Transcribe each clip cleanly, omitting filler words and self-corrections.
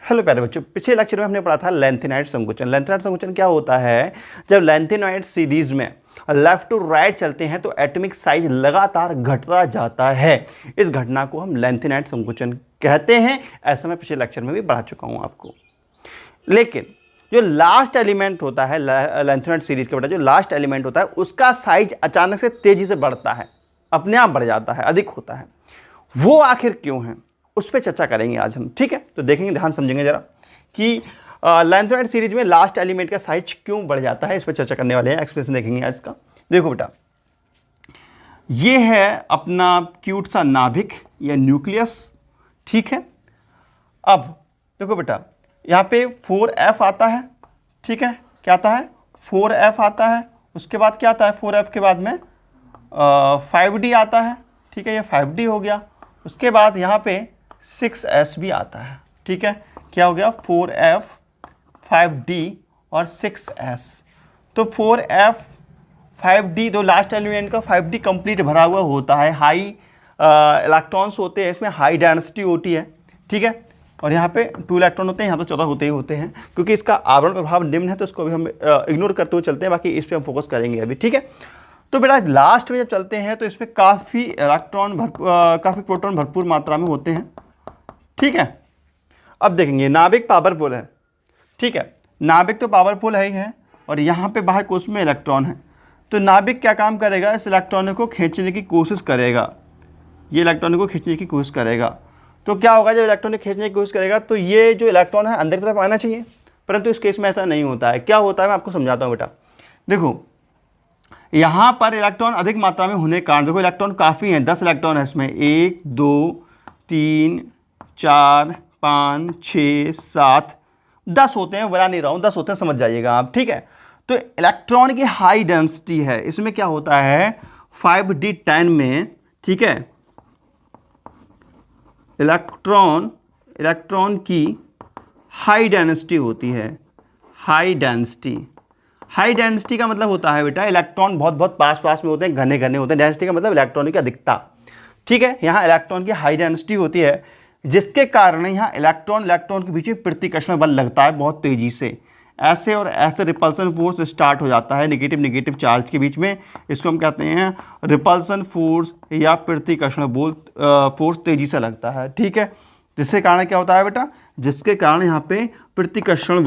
Hello प्यारे बच्चों, पिछले लेक्चर में हमने पढ़ा था लेंथेनॉइड संकुचन। लेंथेनॉइड संकुचन क्या होता है? जब लेंथेनॉइड सीरीज में लेफ्ट टू राइट चलते हैं तो एटॉमिक साइज लगातार घटता जाता है। इस घटना को हम लेंथेनॉइड संकुचन कहते हैं। ऐसा मैं पिछले लेक्चर में भी पढ़ा चुका हूं आपको। लेकिन जो लास्ट एलिमेंट होता है लेंथेनॉइड सीरीज का बेटा, जो लास्ट एलिमेंट होता है उसका साइज अचानक से तेजी से बढ़ता है, अपने आप बढ़ जाता है, अधिक होता है। वो आखिर क्यों है, उस पर चर्चा करेंगे आज हम। ठीक है, तो देखेंगे, ध्यान समझेंगे जरा कि लेंथेनॉइड सीरीज में लास्ट एलिमेंट का साइज क्यों बढ़ जाता है, इस पर चर्चा करने वाले हैं। एक्सप्रेशन देखेंगे आज का। देखो बेटा, ये है अपना क्यूट सा नाभिक या न्यूक्लियस। ठीक है, अब देखो बेटा, यहाँ पे 4F आता है। ठीक है, क्या आता है? 4F आता है। उसके बाद क्या आता है? 4F के बाद में 5D आता है। ठीक है, ये 5D हो गया। उसके बाद यहाँ पे 6S भी आता है। ठीक है, क्या हो गया? 4F, 5D और 6S। तो 4F, 5D, दो लास्ट एलिमेंट का 5D कंप्लीट भरा हुआ होता है। हाई इलेक्ट्रॉन्स होते हैं, इसमें हाई डेंसिटी होती है। ठीक है, और यहाँ पे 2 इलेक्ट्रॉन होते हैं, यहाँ तो 14 होते ही होते हैं। क्योंकि इसका आवरण प्रभाव निम्न है तो इसको भी हम इग्नोर करते हुए चलते हैं, बाकी इस पर हम फोकस करेंगे अभी। ठीक है, तो बेटा लास्ट में जब चलते हैं तो इसमें काफ़ी इलेक्ट्रॉन काफ़ी प्रोटॉन भरपूर मात्रा में होते हैं। ठीक है, अब देखेंगे नाभिक पावरफुल है। ठीक है, नाभिक तो पावरफुल है ही है, और यहाँ पे बाह्य कोश में इलेक्ट्रॉन है। तो नाभिक क्या काम करेगा? इस इलेक्ट्रॉन को खींचने की कोशिश करेगा। ये इलेक्ट्रॉन को खींचने की कोशिश करेगा। तो क्या होगा? जब इलेक्ट्रॉन को खींचने की कोशिश करेगा तो ये जो इलेक्ट्रॉन है अंदर की तरफ आना चाहिए, परंतु इस केस में ऐसा नहीं होता है। क्या होता है, मैं आपको समझाता हूँ बेटा। देखो, यहाँ पर इलेक्ट्रॉन अधिक मात्रा में होने के कारण, देखो इलेक्ट्रॉन काफ़ी हैं, 10 इलेक्ट्रॉन है इसमें। 1 2 3 4 5 6 7 10 होते हैं, बना नहीं रहा हूँ, 10 होते हैं, समझ जाइएगा आप। ठीक है, तो इलेक्ट्रॉन की हाई डेंसिटी है। इसमें क्या होता है? 5D10 में, ठीक है, इलेक्ट्रॉन की हाई डेंसिटी होती है। हाई डेंसिटी का मतलब होता है बेटा, इलेक्ट्रॉन बहुत बहुत पास में होते हैं, घने घने होते हैं। डेंसिटी का मतलब इलेक्ट्रॉन की अधिकता। ठीक है, यहाँ इलेक्ट्रॉन की हाई डेंसिटी होती है, जिसके कारण यहाँ इलेक्ट्रॉन के बीच में प्रतिकर्षण बल लगता है बहुत तेजी से। ऐसे और ऐसे रिपल्सन फोर्स स्टार्ट हो जाता है नेगेटिव चार्ज के बीच में। इसको हम कहते हैं रिपल्सन फोर्स या प्रतिकर्षण बल फोर्स तेजी से लगता है। ठीक है, जिसके कारण क्या होता है बेटा? जिसके कारण यहाँ पे प्रतिकर्षण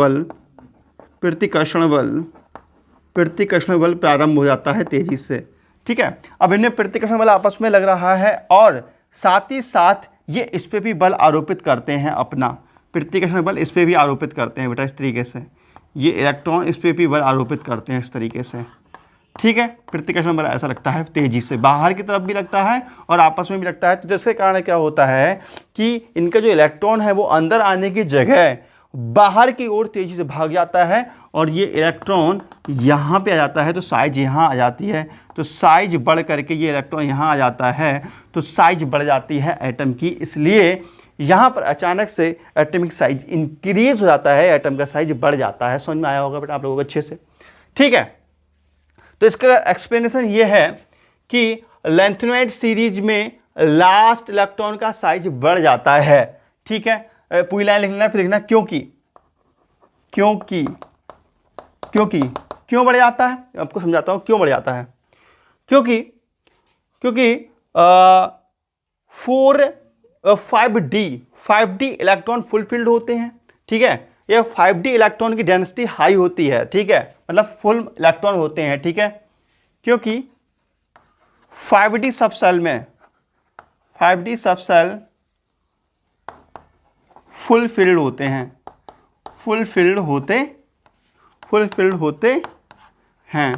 बल प्रारंभ हो जाता है तेजी से। ठीक है, अब इनमें प्रतिकर्षण बल आपस में लग रहा है, और साथ ही साथ ये इस पे भी बल आरोपित करते हैं, अपना प्रतिकर्षण बल इस पे भी आरोपित करते हैं बेटा, इस तरीके से। ये इलेक्ट्रॉन इस पे भी बल आरोपित करते हैं इस तरीके से। ठीक है, प्रतिकर्षण बल ऐसा लगता है तेजी से, बाहर की तरफ भी लगता है और आपस में भी लगता है। तो जिसके कारण क्या होता है कि इनका जो इलेक्ट्रॉन है वो अंदर आने की जगह बाहर की ओर तेजी से भाग जाता है, और ये इलेक्ट्रॉन यहाँ पे आ जाता है तो साइज यहाँ आ जाती है। तो साइज बढ़ करके ये इलेक्ट्रॉन यहाँ आ जाता है तो साइज बढ़ जाती है एटम की। इसलिए यहाँ पर अचानक से एटॉमिक साइज इंक्रीज हो जाता है, एटम का साइज बढ़ जाता है। समझ में आया होगा बेटा आप लोगों को अच्छे से? ठीक है, तो इसका एक्सप्लेनेशन ये है कि लेंथेनॉइड सीरीज में लास्ट इलेक्ट्रॉन का साइज बढ़ जाता है। ठीक है, पूरी लाइन लिख लेना, फिर लिखना क्यों बढ़ जाता है। आपको समझाता हूं क्यों बढ़ जाता है। क्योंकि 5D इलेक्ट्रॉन फुलफिल्ड होते हैं। ठीक है, ये 5D इलेक्ट्रॉन की डेंसिटी हाई होती है। ठीक है, मतलब फुल इलेक्ट्रॉन होते हैं। ठीक है, क्योंकि 5D सबसेल फुलफिल्ड होते हैं।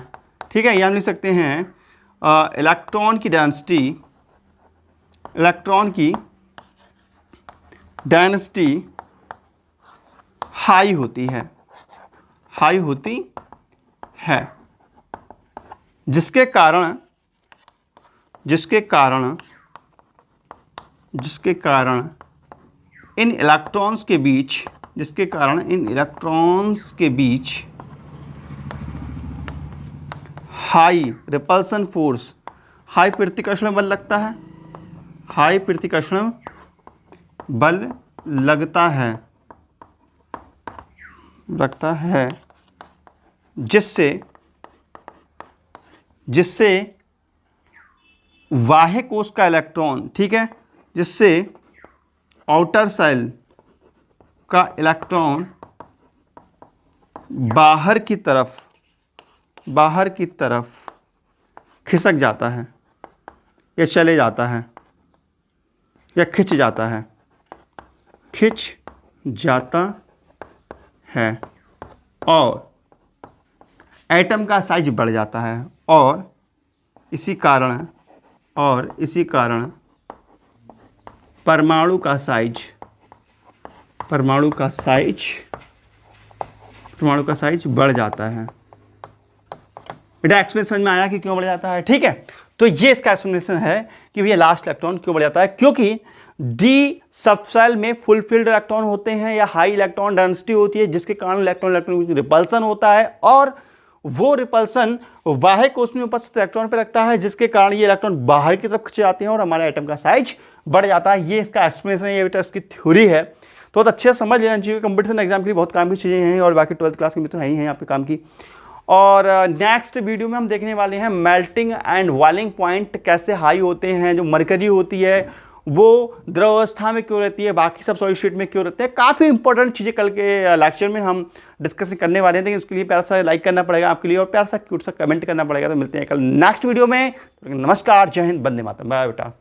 ठीक है, यहाँ लिख सकते हैं इलेक्ट्रॉन की डेंसिटी हाई होती है, जिसके कारण इन इलेक्ट्रॉन्स के बीच हाई रिपल्सन फोर्स, हाई प्रतिकर्षण बल लगता है। हाई प्रतिकर्षण बल लगता है रखता है जिससे बाह्य कोश का इलेक्ट्रॉन, ठीक है, जिससे आउटर सेल का इलेक्ट्रॉन बाहर की तरफ खिसक जाता है या चले जाता है या खिंच जाता है और एटम का साइज बढ़ जाता है और इसी कारण परमाणु का साइज बढ़ जाता है। बेटा एक्सप्लेनेशन समझ में आया कि क्यों बढ़ जाता है? ठीक है, तो ये इसका एक्सप्लेनेशन है कि भैया लास्ट इलेक्ट्रॉन क्यों बढ़ जाता है, क्योंकि डी सबसेल में फुलफिल्ड इलेक्ट्रॉन होते हैं या हाई इलेक्ट्रॉन डेंसिटी होती है, जिसके कारण इलेक्ट्रॉन रिपल्सन होता है और वो रिपल्सन बाह्य कोश में उपस्थित इलेक्ट्रॉन पे लगता है, जिसके कारण ये इलेक्ट्रॉन बाहर की तरफ खिंचे जाते हैं और हमारे एटम का साइज बढ़ जाता है। ये इसका एक्सप्लेनेशन है, ये बेटा इसकी थ्योरी है। तो अच्छे से समझ लेना चाहिए, कंपटीशन एग्जाम के लिए बहुत काम की चीज़ें हैं और बाकी 12th क्लास की भी तो है ही हैं यहाँ पे काम की। और नेक्स्ट वीडियो में हम देखने वाले हैं मेल्टिंग एंड बॉइलिंग पॉइंट कैसे हाई होते हैं, जो मरकरी होती है वो द्रवावस्था में क्यों रहती है, बाकी सब सॉलिड स्टेट में क्यों रहते हैं। काफ़ी इंपॉर्टेंट चीज़ें कल के लेक्चर में हम डिस्कस करने वाले हैं, लेकिन उसके लिए प्यार सा लाइक करना पड़ेगा आपके लिए और प्यार सा क्यूट सा कमेंट करना पड़ेगा। तो मिलते हैं कल नेक्स्ट वीडियो में। नमस्कार, जय हिंद, वंदे मातरम, बाय बेटा।